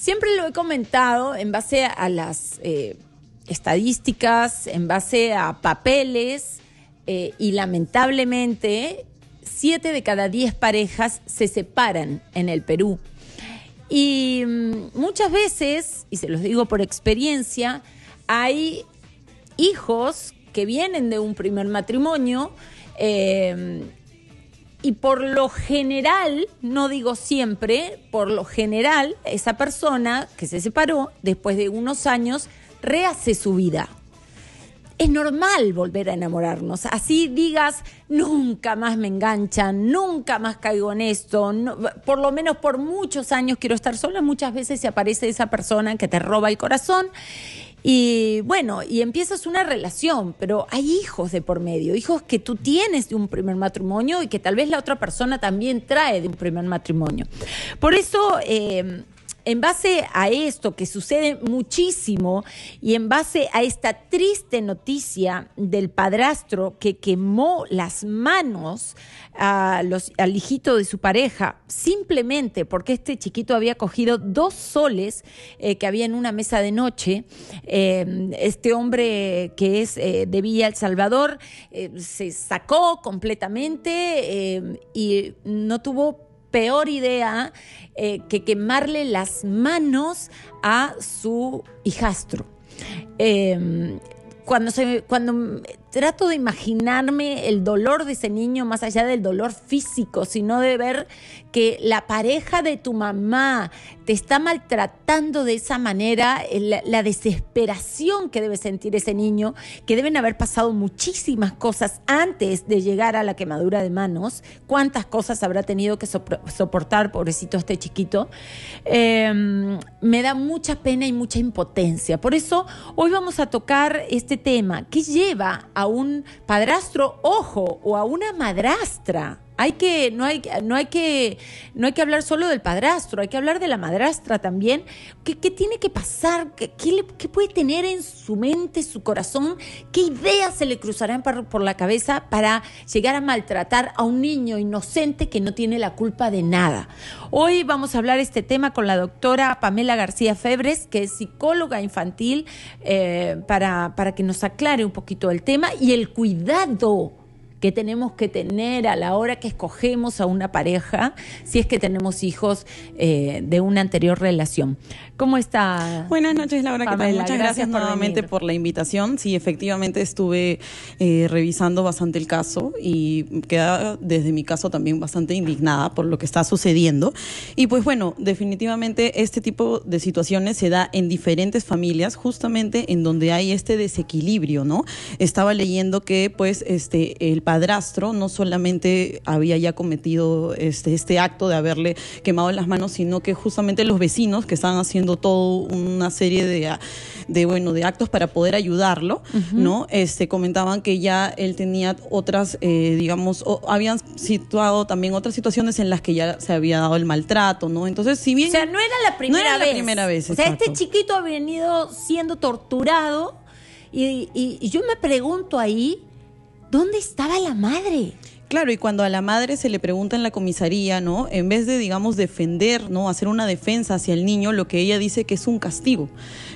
Siempre lo he comentado en base a las estadísticas, en base a papeles, y lamentablemente 7 de cada 10 parejas se separan en el Perú. Y muchas veces, y se los digo por experiencia, hay hijos que vienen de un primer matrimonio, y por lo general, no digo siempre, por lo general, esa persona que se separó después de unos años rehace su vida. Es normal volver a enamorarnos. Así digas, nunca más me enganchan, nunca más caigo en esto, no, por lo menos por muchos años quiero estar sola. Muchas veces se aparece esa persona que te roba el corazón. Y bueno, y empiezas una relación, pero hay hijos de por medio, hijos que tú tienes de un primer matrimonio y que tal vez la otra persona también trae de un primer matrimonio. Por eso, en base a esto que sucede muchísimo y en base a esta triste noticia del padrastro que quemó las manos al hijito de su pareja simplemente porque este chiquito había cogido 2 soles que había en una mesa de noche, este hombre que es de Villa El Salvador se sacó completamente y no tuvo peor idea que quemarle las manos a su hijastro. Cuando trato de imaginarme el dolor de ese niño, más allá del dolor físico, sino de ver que la pareja de tu mamá te está maltratando de esa manera, la desesperación que debe sentir ese niño, que deben haber pasado muchísimas cosas antes de llegar a la quemadura de manos, cuántas cosas habrá tenido que soportar, pobrecito este chiquito, me da mucha pena y mucha impotencia. Por eso hoy vamos a tocar este tema, ¿qué lleva a un padrastro, ojo, o a una madrastra? No hay que hablar solo del padrastro, hay que hablar de la madrastra también. ¿Qué tiene que pasar? ¿Qué puede tener en su mente, su corazón? ¿Qué ideas se le cruzarán por la cabeza para llegar a maltratar a un niño inocente que no tiene la culpa de nada? Hoy vamos a hablar este tema con la doctora Pamela García Febres, que es psicóloga infantil, para que nos aclare un poquito el tema y el cuidado que tenemos que tener a la hora que escogemos a una pareja, si es que tenemos hijos de una anterior relación. ¿Cómo está? Buenas noches, Laura. Pamela, ¿Qué tal? Muchas gracias nuevamente por la invitación. Sí, efectivamente estuve revisando bastante el caso y queda desde mi caso también bastante indignada por lo que está sucediendo. Y pues bueno, definitivamente este tipo de situaciones se da en diferentes familias, justamente en donde hay este desequilibrio, ¿no? Estaba leyendo que pues el padrastro no solamente había ya cometido este acto de haberle quemado las manos, sino que justamente los vecinos que estaban haciendo toda una serie de actos para poder ayudarlo, ¿no? Comentaban que ya él tenía otras, habían situado también otras situaciones en las que ya se había dado el maltrato, ¿no? Entonces, si bien... O sea, no era la primera vez. O sea, exacto. Este chiquito ha venido siendo torturado y yo me pregunto ahí, ¿dónde estaba la madre? Claro, y cuando a la madre se le pregunta en la comisaría, ¿no? En vez de, defender, ¿no? Hacer una defensa hacia el niño, lo que ella dice que es un castigo,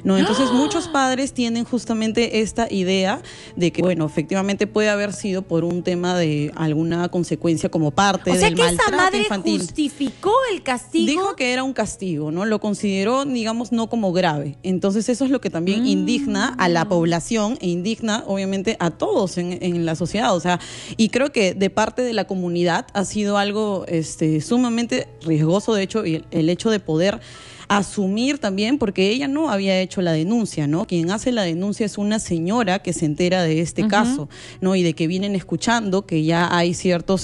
¿no? Entonces, muchos padres tienen justamente esta idea de que, bueno, efectivamente puede haber sido por un tema de alguna consecuencia como parte del maltrato infantil. O sea, que esa madre justificó el castigo. Dijo que era un castigo, ¿no? Lo consideró, no como grave. Entonces, eso es lo que también indigna a la población e indigna, obviamente, a todos en la sociedad. O sea, y creo que de parte de la comunidad ha sido algo sumamente riesgoso, de hecho, y el hecho de poder asumir también, porque ella no había hecho la denuncia, ¿no? Quien hace la denuncia es una señora que se entera de este caso, ¿no? Y de que vienen escuchando que ya hay cierto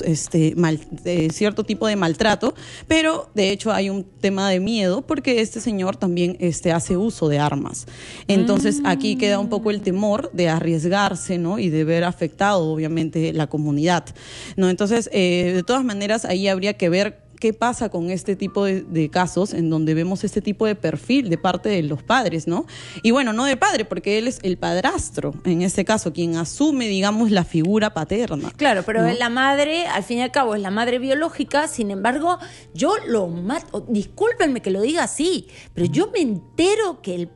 tipo de maltrato, pero de hecho hay un tema de miedo porque este señor también hace uso de armas. Entonces aquí queda un poco el temor de arriesgarse, ¿no? Y de ver afectado obviamente la comunidad, ¿no? Entonces de todas maneras ahí habría que ver qué pasa con este tipo de casos en donde vemos este tipo de perfil de parte de los padres, ¿no? Y bueno, no de padre, porque él es el padrastro, en este caso, quien asume, digamos, la figura paterna. Claro, pero ¿no? la madre, al fin y al cabo, es la madre biológica, sin embargo, yo lo mato, discúlpenme que lo diga así, pero yo me entero que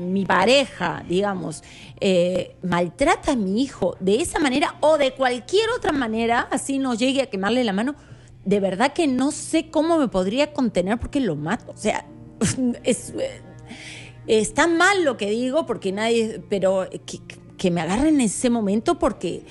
mi pareja, digamos, maltrata a mi hijo de esa manera o de cualquier otra manera, así no llegue a quemarle la mano, de verdad que no sé cómo me podría contener porque lo mato. O sea, está mal lo que digo porque nadie, pero que me agarren en ese momento porque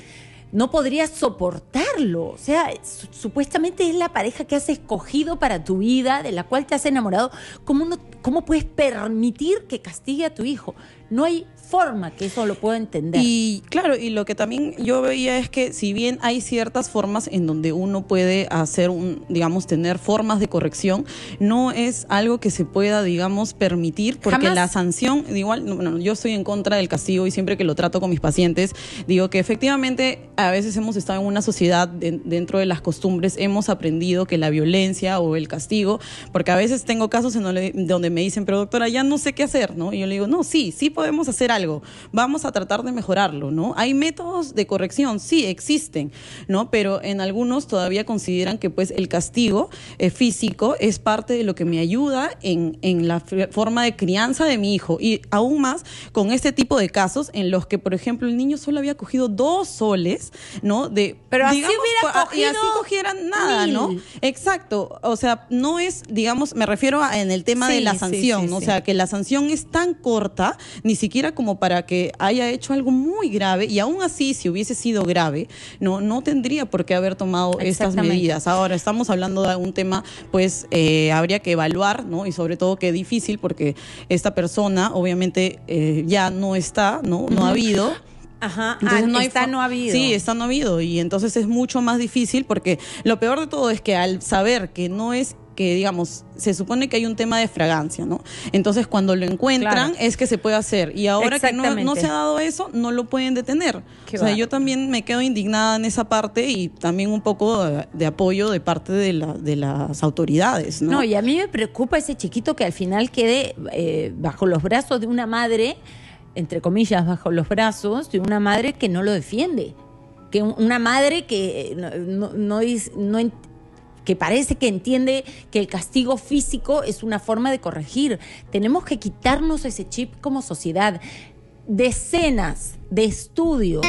no podría soportarlo. O sea, supuestamente es la pareja que has escogido para tu vida, de la cual te has enamorado. ¿Cómo puedes permitir que castigue a tu hijo? No hay forma que eso lo pueda entender. Y claro, y lo que también yo veía es que si bien hay ciertas formas en donde uno puede hacer digamos, tener formas de corrección, no es algo que se pueda, digamos, permitir, porque Jamás. la sanción, igual, bueno, yo estoy en contra del castigo y siempre que lo trato con mis pacientes, digo que efectivamente a veces hemos estado en una sociedad dentro de las costumbres, hemos aprendido que la violencia o el castigo, porque a veces tengo casos en donde me dicen, pero doctora, ya no sé qué hacer, ¿no? Y yo le digo, no, sí podemos hacer algo, vamos a tratar de mejorarlo, ¿no? Hay métodos de corrección, sí, existen, ¿no? Pero en algunos todavía consideran que pues el castigo físico es parte de lo que me ayuda en la forma de crianza de mi hijo, y aún más con este tipo de casos en los que, por ejemplo, el niño solo había cogido 2 soles, ¿no? Pero así digamos, hubiera cogido y así cogieran nada, 1000. ¿no? Exacto, o sea, no es, digamos, me refiero en el tema de la sanción, ¿no? O sea, que la sanción es tan corta, ni siquiera como para que haya hecho algo muy grave, y aún así, si hubiese sido grave, no tendría por qué haber tomado estas medidas. Ahora, estamos hablando de un tema, pues, habría que evaluar, ¿no? Y sobre todo que difícil, porque esta persona, obviamente, ya no está, ¿no? No ha habido. Ajá, Entonces, no ha habido. Sí, no ha habido, y entonces es mucho más difícil, porque lo peor de todo es que al saber que no es, que digamos, se supone que hay un tema de fragancia, ¿no? Entonces cuando lo encuentran es que se puede hacer, y ahora que no se ha dado eso, no lo pueden detener. Yo también me quedo indignada en esa parte, y también un poco de apoyo de parte de las autoridades, ¿no? No, y a mí me preocupa ese chiquito que al final quede bajo los brazos de una madre, entre comillas, bajo los brazos de una madre que no lo defiende, que una madre que que parece que entiende que el castigo físico es una forma de corregir. Tenemos que quitarnos ese chip como sociedad. Decenas de estudios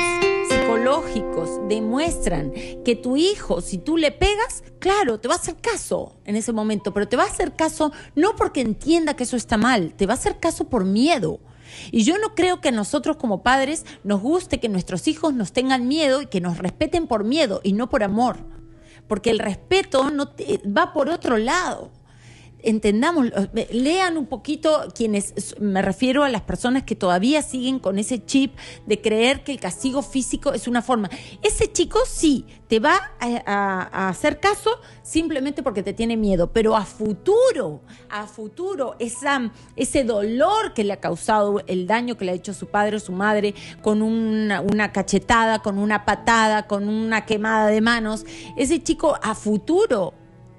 psicológicos demuestran que tu hijo, si tú le pegas, claro, te va a hacer caso en ese momento, pero te va a hacer caso no porque entienda que eso está mal, te va a hacer caso por miedo. Y yo no creo que a nosotros como padres nos guste que nuestros hijos nos tengan miedo y que nos respeten por miedo y no por amor. Porque el respeto va por otro lado. Entendamos, lean un poquito me refiero a las personas que todavía siguen con ese chip de creer que el castigo físico es una forma. Ese chico sí te va a hacer caso simplemente porque te tiene miedo, pero a futuro, ese dolor que le ha causado, el daño que le ha hecho su padre o su madre con una cachetada, con una patada, con una quemada de manos, ese chico a futuro,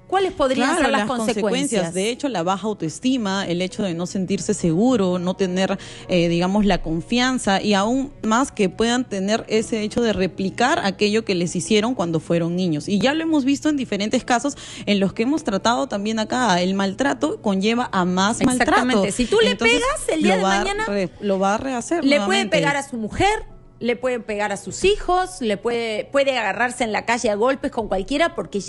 ¿cuáles podrían ser las consecuencias? De hecho, la baja autoestima, el hecho de no sentirse seguro, no tener, digamos, la confianza, y aún más que puedan tener ese hecho de replicar aquello que les hicieron cuando fueron niños. Y ya lo hemos visto en diferentes casos en los que hemos tratado también acá. El maltrato conlleva a más maltrato. Si tú le pegas, el día de mañana lo va a rehacer. Le pueden pegar a su mujer, le pueden pegar a sus hijos, puede agarrarse en la calle a golpes con cualquiera, porque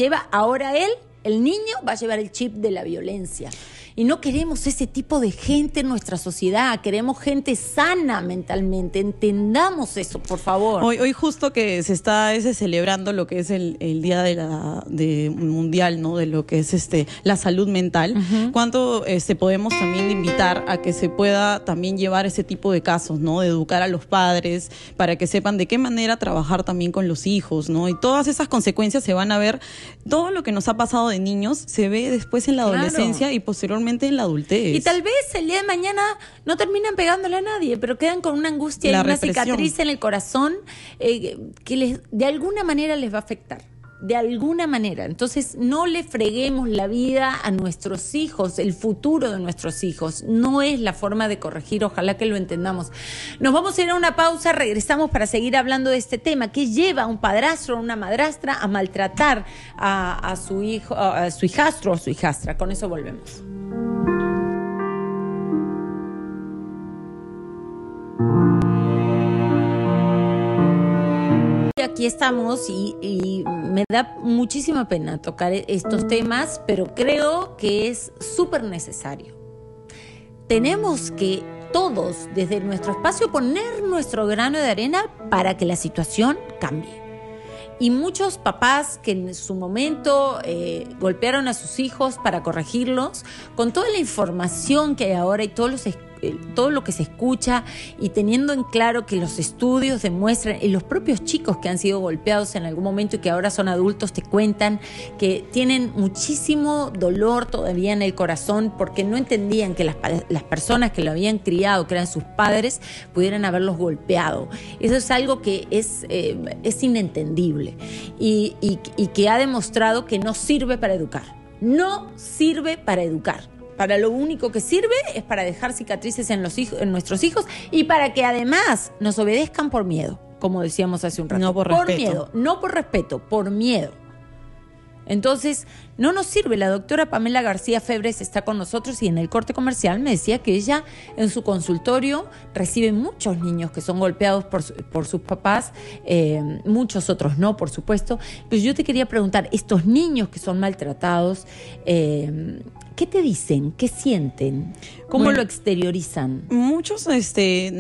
el niño va a llevar el chip de la violencia. Y no queremos ese tipo de gente en nuestra sociedad, queremos gente sana mentalmente. Entendamos eso, por favor. Hoy justo que se está celebrando lo que es el día de mundial, ¿no? De lo que es la salud mental. ¿Cuánto podemos también invitar a que se pueda también llevar ese tipo de casos, ¿no? De educar a los padres para que sepan de qué manera trabajar también con los hijos, ¿no? Y todas esas consecuencias se van a ver. Todo lo que nos ha pasado de niños se ve después en la adolescencia y posteriormente en la adultez. Y tal vez el día de mañana no terminan pegándole a nadie, pero quedan con una angustia y una cicatriz en el corazón que de alguna manera les va a afectar. de alguna manera. Entonces, no le freguemos la vida a nuestros hijos, el futuro de nuestros hijos. No es la forma de corregir, ojalá que lo entendamos. Nos vamos a ir a una pausa, regresamos para seguir hablando de este tema. ¿Qué lleva a un padrastro o una madrastra a maltratar a su hijo, a su hijastro o su hijastra? Con eso volvemos. Aquí estamos y me da muchísima pena tocar estos temas, pero creo que es súper necesario. Tenemos que todos, desde nuestro espacio, poner nuestro grano de arena para que la situación cambie. Y muchos papás que en su momento golpearon a sus hijos para corregirlos, con toda la información que hay ahora y todo lo que se escucha, y teniendo en claro que los estudios demuestran, y los propios chicos que han sido golpeados en algún momento y que ahora son adultos te cuentan que tienen muchísimo dolor todavía en el corazón porque no entendían que las personas que lo habían criado, que eran sus padres, pudieran haberlos golpeado. Eso es algo que es inentendible y que ha demostrado que no sirve para educar. No sirve para educar. Para lo único que sirve es para dejar cicatrices en nuestros hijos y para que además nos obedezcan por miedo, como decíamos hace un rato. No por respeto. Por miedo, no por respeto, por miedo. Entonces, no nos sirve. La doctora Pamela García Febres está con nosotros y en el corte comercial me decía que ella en su consultorio recibe muchos niños que son golpeados por sus papás, muchos otros no, por supuesto. Pero yo te quería preguntar, estos niños que son maltratados, ¿qué te dicen? ¿Qué sienten? ¿Cómo lo exteriorizan? Muchos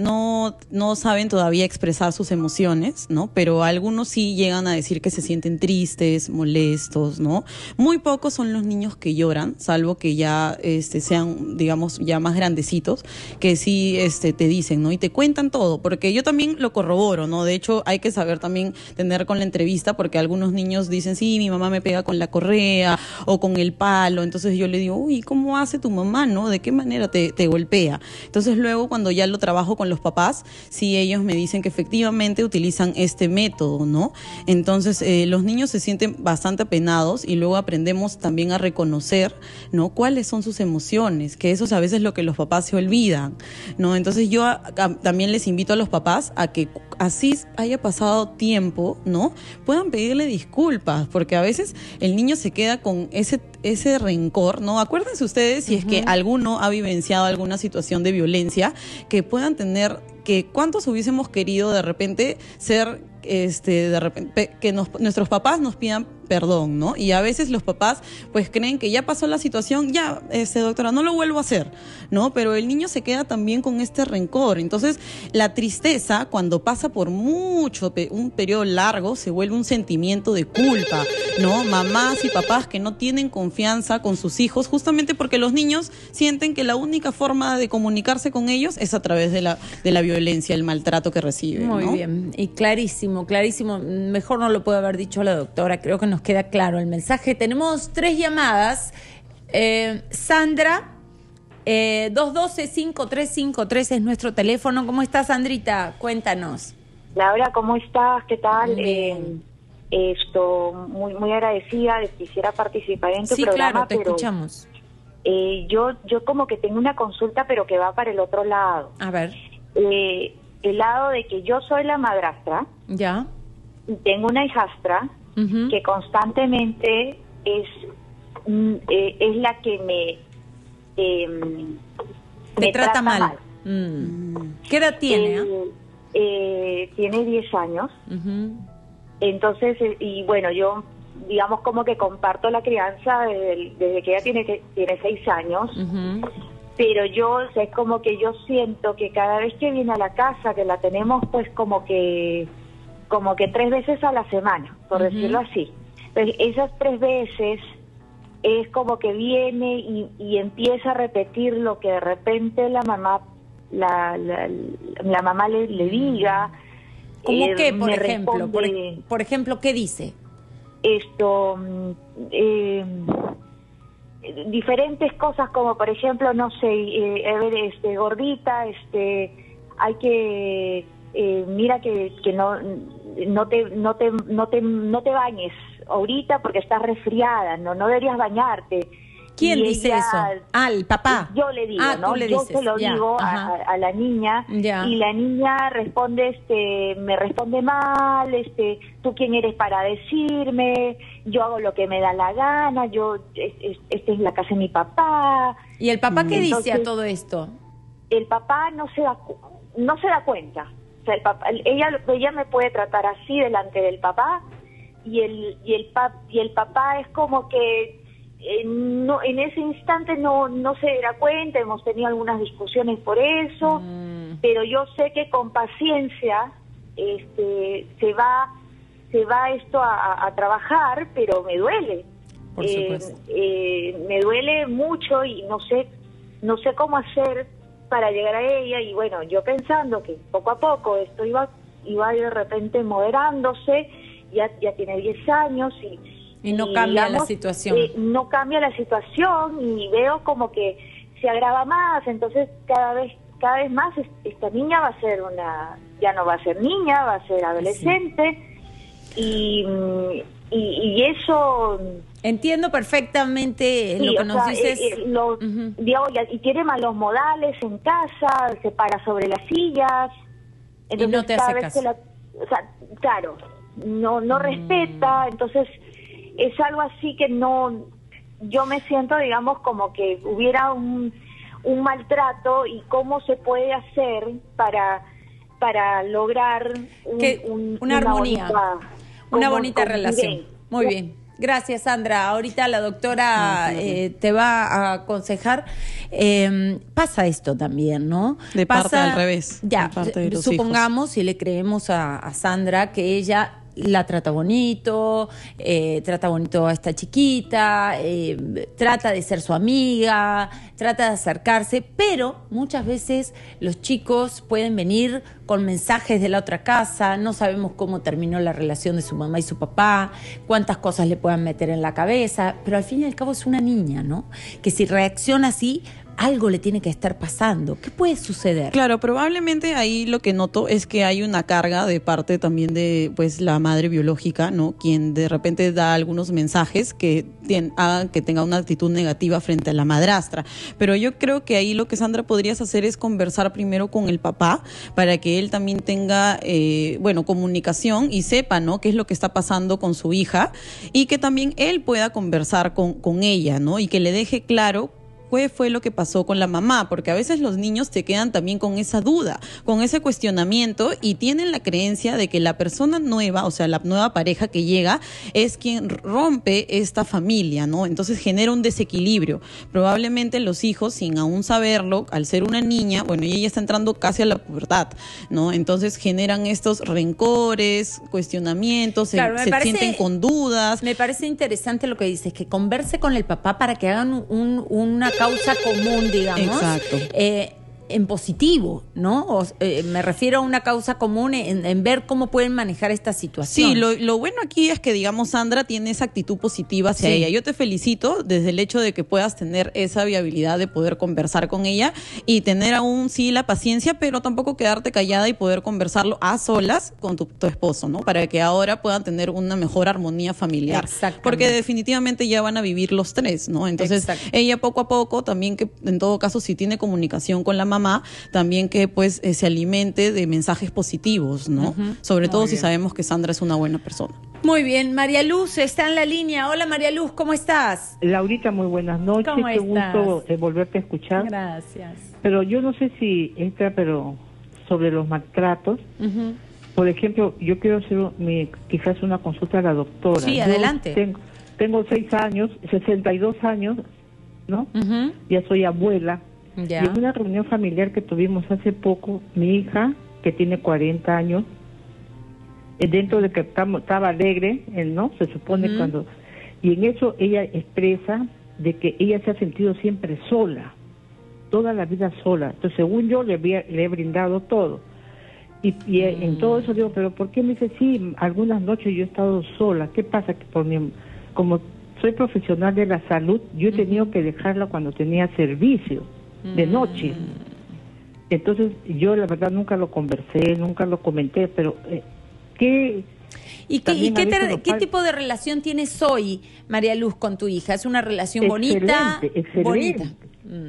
no saben todavía expresar sus emociones, ¿no? Pero algunos sí llegan a decir que se sienten tristes, molestos, ¿no? Muy pocos son los niños que lloran, salvo que ya sean, digamos, ya más grandecitos, que sí te dicen, ¿no? Y te cuentan todo, porque yo también lo corroboro, ¿no? De hecho, hay que saber también tener con la entrevista, porque algunos niños dicen, sí, mi mamá me pega con la correa o con el palo. Entonces yo le digo, uy, ¿cómo hace tu mamá, no? ¿De qué manera te golpea? Entonces luego cuando ya lo trabajo con los papás, sí, ellos me dicen que efectivamente utilizan este método, ¿no? Entonces los niños se sienten bastante apenados y luego aprendemos también a reconocer, ¿no? Cuáles son sus emociones, que eso es a veces lo que los papás se olvidan, ¿no? Entonces yo también les invito a los papás a que así haya pasado tiempo, ¿no? Puedan pedirle disculpas, porque a veces el niño se queda con ese rencor, ¿no? Acuérdense ustedes si es que alguno ha vivenciado alguna situación de violencia, que puedan tener, que cuántos hubiésemos querido de repente ser, de repente, que nuestros papás nos pidan perdón, ¿no? Y a veces los papás pues creen que ya pasó la situación, ya, doctora, no lo vuelvo a hacer, ¿no? Pero el niño se queda también con este rencor. Entonces, la tristeza, cuando pasa por un periodo largo, se vuelve un sentimiento de culpa, ¿no? Mamás y papás que no tienen confianza con sus hijos, justamente porque los niños sienten que la única forma de comunicarse con ellos es a través de la violencia, el maltrato que reciben, ¿no? Muy bien, y clarísimo, clarísimo. Mejor no lo puede haber dicho la doctora, creo que nos queda claro el mensaje. Tenemos 3 llamadas. Sandra, 212-5353 es nuestro teléfono. ¿Cómo estás, Sandrita? Cuéntanos. Laura, ¿cómo estás? ¿Qué tal? Bien. Muy, muy agradecida. Quisiera participar en tu programa. Claro, te escuchamos. Yo como que tengo una consulta, pero que va para el otro lado. A ver. El lado de que yo soy la madrastra. Ya. Y tengo una hijastra que constantemente es la que me trata mal. ¿Qué edad tiene? Tiene 10 años. Entonces, y bueno, yo digamos como que comparto la crianza desde que ella tiene 6 años. Pero yo, o sea, es como que yo siento que cada vez que viene a la casa, que la tenemos pues como que 3 veces a la semana, por decirlo así. Pues esas 3 veces es como que viene y empieza a repetir lo que de repente la mamá le diga. ¿Cómo qué, por ejemplo? Por ejemplo, ¿qué dice? Diferentes cosas, como por ejemplo, no sé, a ver, gordita, hay que mira que no te bañes, ahorita porque estás resfriada, no deberías bañarte. ¿Quién Y dice ella, eso? El papá. Yo le digo, Ah, ¿no? tú le Yo dices. se lo digo a la niña, y la niña responde, me responde mal, ¿tú quién eres para decirme? Yo hago lo que me da la gana, esta es la casa de mi papá. ¿Y el papá qué dice a todo esto? El papá no se da cuenta. O sea, ella me puede tratar así delante del papá, y el papá es como que no, en ese instante no se da cuenta. Hemos tenido algunas discusiones por eso, pero yo sé que con paciencia se va esto a trabajar, pero me duele. Por supuesto. Me duele mucho y no sé cómo hacer para llegar a ella. Y bueno, yo pensando que poco a poco esto iba de repente moderándose. Ya tiene 10 años y no cambia, digamos, la situación. No cambia la situación, y veo como que se agrava más. Entonces cada vez más esta niña va a ser ya no va a ser niña, va a ser adolescente. Sí. Y eso... Entiendo perfectamente lo que nos dices. Digo, y tiene malos modales en casa, se para sobre las sillas. Entonces, y no te hace caso. Claro, no respeta. Entonces es algo así que yo me siento, digamos, como que hubiera un maltrato, y cómo se puede hacer para lograr una armonía, una bonita relación. Muy bien. Gracias, Sandra. Ahorita la doctora te va a aconsejar. Pasa esto también, ¿no? Parte al revés. Ya, parte de los supongamos, si le creemos a Sandra, que ella la trata bonito a esta chiquita, trata de ser su amiga, trata de acercarse, pero muchas veces los chicos pueden venir con mensajes de la otra casa, no sabemos cómo terminó la relación de su mamá y su papá, cuántas cosas le puedan meter en la cabeza, pero al fin y al cabo es una niña, ¿no? Que si reacciona así, algo le tiene que estar pasando. ¿Qué puede suceder? Claro, probablemente ahí lo que noto es que hay una carga de parte también de pues la madre biológica, ¿no? Quien de repente da algunos mensajes que hagan que tenga una actitud negativa frente a la madrastra. Pero yo creo que ahí lo que, Sandra, podrías hacer es conversar primero con el papá para que él también tenga comunicación y sepa, ¿no?, qué es lo que está pasando con su hija, y que también él pueda conversar con ella, ¿no? Y que le deje claro qué fue lo que pasó con la mamá, porque a veces los niños te quedan también con esa duda, con ese cuestionamiento, y tienen la creencia de que la persona nueva, o sea, la nueva pareja que llega, es quien rompe esta familia, ¿no? Entonces genera un desequilibrio. Probablemente los hijos, sin aún saberlo, al ser una niña, bueno, ella está entrando casi a la pubertad, ¿no? Entonces generan estos rencores, cuestionamientos, claro, se sienten con dudas. Me parece interesante lo que dices, que converse con el papá para que hagan una causa común, digamos. Exacto. En positivo, ¿no? Me refiero a una causa común en ver cómo pueden manejar esta situación. Sí, lo bueno aquí es que, digamos, Sandra tiene esa actitud positiva hacia ella. Yo te felicito desde el hecho de que puedas tener esa viabilidad de poder conversar con ella y tener aún sí la paciencia, pero tampoco quedarte callada y poder conversarlo a solas con tu esposo, ¿no? Para que ahora puedan tener una mejor armonía familiar. Porque definitivamente ya van a vivir los tres, ¿no? Entonces, ella poco a poco también, que en todo caso, si tiene comunicación con la mamá, también que pues se alimente de mensajes positivos, ¿no? Sobre todo si sabemos que Sandra es una buena persona. Muy bien, María Luz está en la línea. Hola, María Luz, ¿cómo estás? Laurita, muy buenas noches. ¿Cómo Qué estás? gusto volverte a escuchar. Gracias. Pero yo no sé si pero sobre los maltratos. Por ejemplo, yo quiero hacer quizás una consulta a la doctora. Sí, adelante. Tengo 62 años, ¿no? Ya soy abuela. Ya. Y en una reunión familiar que tuvimos hace poco, mi hija, que tiene 40 años, dentro de que estaba alegre, ¿no? Se supone cuando... Y en eso ella expresa de que ella se ha sentido siempre sola, toda la vida sola. Entonces, según yo, le he brindado todo. Y en todo eso digo, ¿pero por qué? Me dice, sí, algunas noches yo he estado sola. ¿Qué pasa? Que como soy profesional de la salud, yo he tenido que dejarla cuando tenía servicio de noche. Entonces yo la verdad nunca lo conversé, nunca lo comenté, pero ¿qué ¿Y qué tipo de relación tienes hoy, María Luz, con tu hija? ¿Es una relación bonita? Excelente.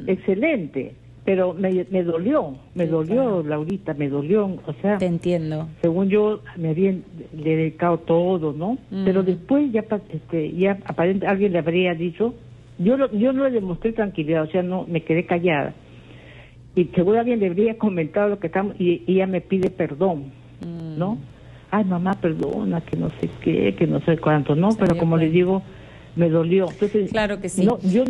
Excelente. Pero me dolió, claro. Laurita, me dolió, o sea... Te entiendo. Según yo, me habían dedicado todo, ¿no? Pero después ya aparentemente alguien le habría dicho, yo no le demostré tranquilidad, o sea, no, me quedé callada. Y seguro alguien le habría comentado lo que estamos, y ella me pide perdón, ¿no? Ay, mamá, perdona, que no sé qué, que no sé cuánto, ¿no? Pero como le digo, me dolió. Entonces, claro que sí. No, yo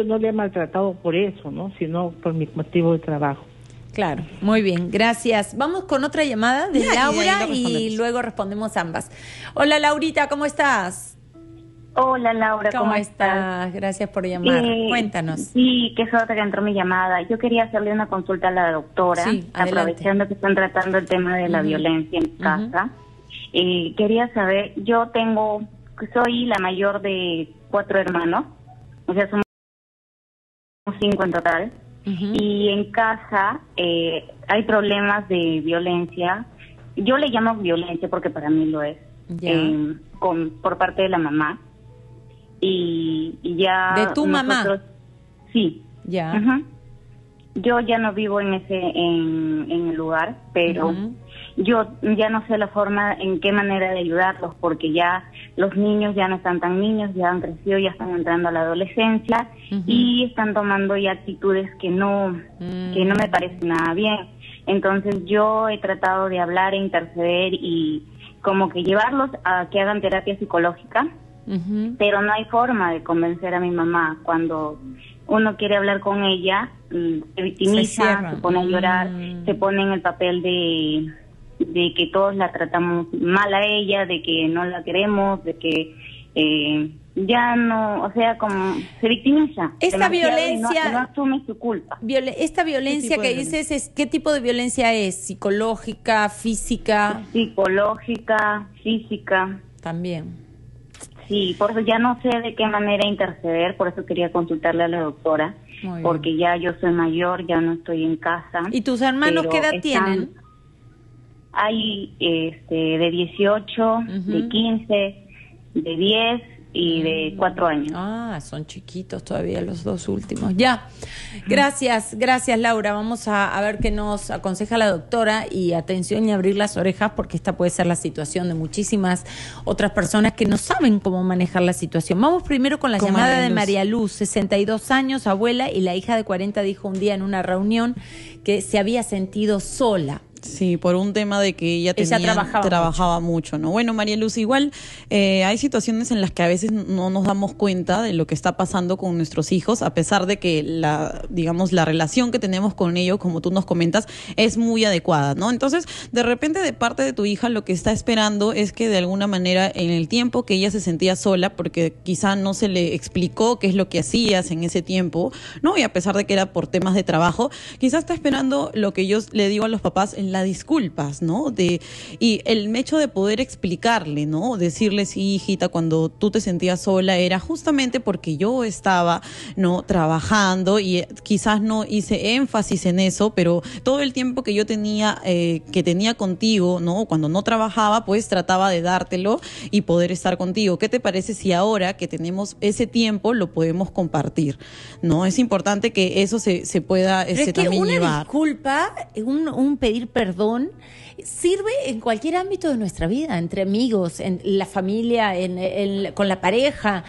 no le he maltratado por eso, ¿no? Sino por mi motivo de trabajo. Claro, muy bien, gracias. Vamos con otra llamada de Laura y luego respondemos ambas. Hola, Laurita, ¿cómo estás? Hola, Laura, ¿cómo estás? Gracias por llamar. Cuéntanos. Sí, qué suerte que entró mi llamada. Yo quería hacerle una consulta a la doctora, aprovechando que están tratando el tema de la violencia en casa. Quería saber, soy la mayor de 4 hermanos, o sea, somos 5 en total, y en casa hay problemas de violencia. Yo le llamo violencia porque para mí lo es, por parte de la mamá. Y ya... ¿De tu mamá? Sí. Ya. Yo ya no vivo en el lugar, pero yo ya no sé la forma, en qué manera de ayudarlos, porque ya los niños ya no están tan niños, ya han crecido, ya están entrando a la adolescencia y están tomando ya actitudes que no me parecen nada bien. Entonces yo he tratado de hablar e interceder y como que llevarlos a que hagan terapia psicológica, pero no hay forma de convencer a mi mamá. Cuando uno quiere hablar con ella, se victimiza, se pone a llorar, se pone en el papel de que todos la tratamos mal a ella, de que no la queremos, de que ya no, o sea, como se victimiza. Esta violencia... No asume su culpa. Esta violencia que dices, ¿qué tipo de violencia es? ¿Psicológica, física? Psicológica, física. También. Sí, por eso ya no sé de qué manera interceder, por eso quería consultarle a la doctora, porque ya yo soy mayor, ya no estoy en casa. ¿Y tus hermanos qué edad tienen? Hay de 18, de 15, de 10 y de 4 años. Ah, son chiquitos todavía los 2 últimos. Ya, gracias Laura. Vamos a ver qué nos aconseja la doctora y atención y abrir las orejas porque esta puede ser la situación de muchísimas otras personas que no saben cómo manejar la situación. Vamos primero con la llamada de María Luz, 62 años, abuela, y la hija de 40 dijo un día en una reunión que se había sentido sola. Sí, por un tema de que ella trabajaba mucho, ¿no? Bueno, María Luz, igual hay situaciones en las que a veces no nos damos cuenta de lo que está pasando con nuestros hijos, a pesar de que la relación que tenemos con ellos, como tú nos comentas, es muy adecuada, ¿no? Entonces, de repente, de parte de tu hija, lo que está esperando es que de alguna manera, en el tiempo que ella se sentía sola, porque quizá no se le explicó qué es lo que hacías en ese tiempo, ¿no? Y a pesar de que era por temas de trabajo, quizá está esperando lo que yo le digo a los papás en las disculpas, ¿no? Y el hecho de poder explicarle, ¿no? Decirle, sí, hijita, cuando tú te sentías sola era justamente porque yo estaba, ¿no? Trabajando y quizás no hice énfasis en eso, pero todo el tiempo que yo tenía contigo, ¿no? Cuando no trabajaba, pues trataba de dártelo y poder estar contigo. ¿Qué te parece si ahora que tenemos ese tiempo lo podemos compartir, ¿no? Es importante que eso se pueda también llevar. Una disculpa, un pedir perdón sirve en cualquier ámbito de nuestra vida, entre amigos, en la familia, con la pareja.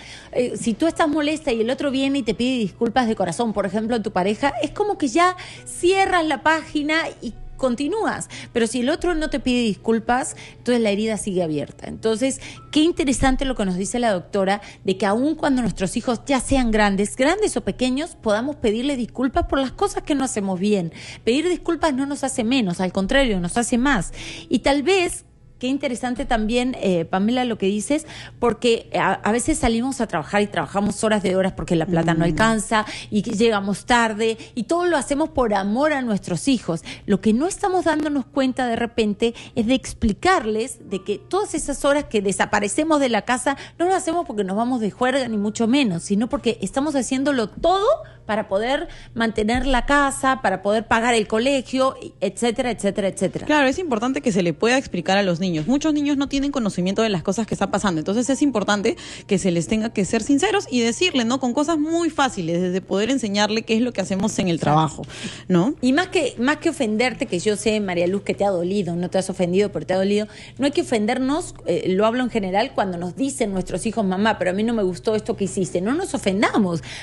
Si tú estás molesta y el otro viene y te pide disculpas de corazón, por ejemplo, tu pareja, es como que ya cierras la página y continúas, pero si el otro no te pide disculpas, entonces la herida sigue abierta. Entonces, qué interesante lo que nos dice la doctora, de que aun cuando nuestros hijos ya sean grandes o pequeños, podamos pedirle disculpas por las cosas que no hacemos bien. Pedir disculpas no nos hace menos, al contrario, nos hace más. Y tal vez, qué interesante también, Pamela, lo que dices, porque a veces salimos a trabajar y trabajamos horas de horas porque la plata no alcanza y llegamos tarde y todo lo hacemos por amor a nuestros hijos. Lo que no estamos dándonos cuenta de repente es de explicarles de que todas esas horas que desaparecemos de la casa no lo hacemos porque nos vamos de juerga ni mucho menos, sino porque estamos haciéndolo todo para poder mantener la casa, para poder pagar el colegio, etcétera, etcétera, etcétera. Claro, es importante que se le pueda explicar a los niños. Muchos niños no tienen conocimiento de las cosas que están pasando, entonces es importante que se les tenga que ser sinceros y decirle, ¿no? Con cosas muy fáciles, desde poder enseñarle qué es lo que hacemos en el trabajo, ¿no? Y más que ofenderte, que yo sé, María Luz, que te ha dolido, no te has ofendido, pero te ha dolido, no hay que ofendernos, lo hablo en general, cuando nos dicen nuestros hijos, mamá, pero a mí no me gustó esto que hiciste. No nos ofendamos,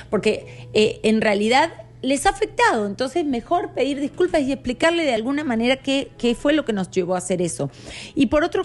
porque en realidad les ha afectado, entonces mejor pedir disculpas y explicarle de alguna manera qué fue lo que nos llevó a hacer eso. Y por otro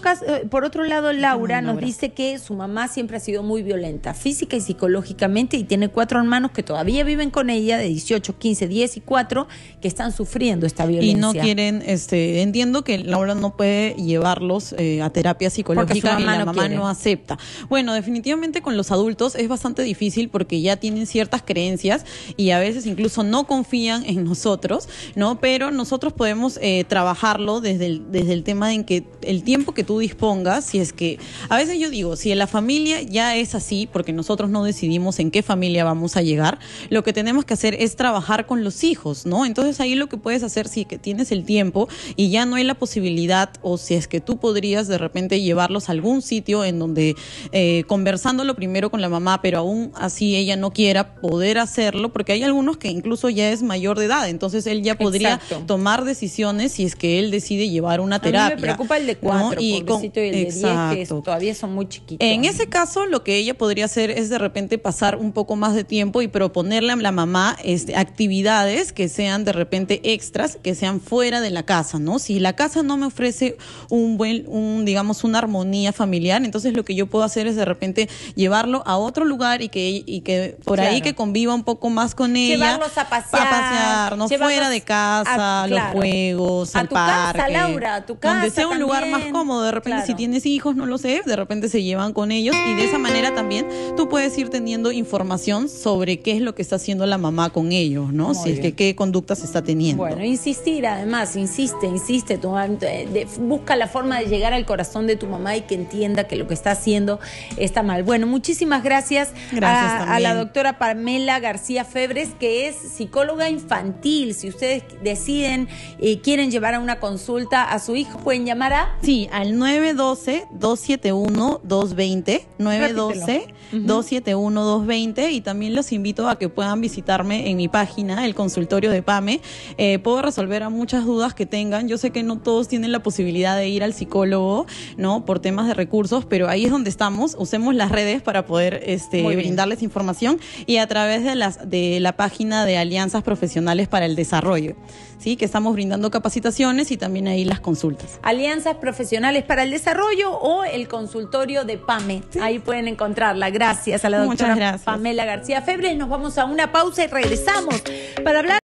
lado, Laura nos dice que su mamá siempre ha sido muy violenta, física y psicológicamente, y tiene 4 hermanos que todavía viven con ella, de 18, 15, 10 y 4, que están sufriendo esta violencia. Y no quieren, entiendo que Laura no puede llevarlos a terapia psicológica y la mamá no acepta. Bueno, definitivamente con los adultos es bastante difícil porque ya tienen ciertas creencias y a veces incluso no confían en nosotros, ¿no? Pero nosotros podemos trabajarlo desde el tema en que el tiempo que tú dispongas, si es que, a veces yo digo, si en la familia ya es así, porque nosotros no decidimos en qué familia vamos a llegar, lo que tenemos que hacer es trabajar con los hijos, ¿no? Entonces ahí lo que puedes hacer, si es que tienes el tiempo y ya no hay la posibilidad, o si es que tú podrías de repente llevarlos a algún sitio en donde conversándolo primero con la mamá, pero aún así ella no quiera poder hacerlo, porque hay algunos que incluso ya es mayor de edad, entonces él ya podría tomar decisiones si es que él decide llevar una terapia. A mí me preocupa el de 4, ¿no? Y el de 10, que todavía son muy chiquitos. En ese caso, lo que ella podría hacer es de repente pasar un poco más de tiempo y proponerle a la mamá actividades que sean de repente extras, que sean fuera de la casa, ¿no? Si la casa no me ofrece digamos, una armonía familiar, entonces lo que yo puedo hacer es de repente llevarlo a otro lugar y que por ahí que conviva un poco más con ella. Llevarlos a pasear, no fuera de casa, los juegos, al parque. A tu casa, Laura, a tu casa. Donde sea un lugar más cómodo. De repente, si tienes hijos, no lo sé, de repente se llevan con ellos y de esa manera también tú puedes ir teniendo información sobre qué es lo que está haciendo la mamá con ellos, ¿no? Si es que qué conductas está teniendo. Bueno, insistir, además, insiste, busca la forma de llegar al corazón de tu mamá y que entienda que lo que está haciendo está mal. Bueno, muchísimas gracias a la doctora Pamela García Febres, que es psicóloga infantil. Si ustedes deciden y quieren llevar a una consulta a su hijo, pueden llamar a... Sí, al 912-271-220, 912-271-220, y también los invito a que puedan visitarme en mi página, el consultorio de PAME. Puedo resolver a muchas dudas que tengan. Yo sé que no todos tienen la posibilidad de ir al psicólogo, ¿no? Por temas de recursos, pero ahí es donde estamos. Usemos las redes para poder brindarles información, y a través de la página de Alianzas Profesionales para el Desarrollo, ¿sí? Que estamos brindando capacitaciones y también ahí las consultas. Alianzas Profesionales para el Desarrollo o el consultorio de PAME. Sí. Ahí pueden encontrarla. Gracias a la doctora Pamela García Febres. Nos vamos a una pausa y regresamos para hablar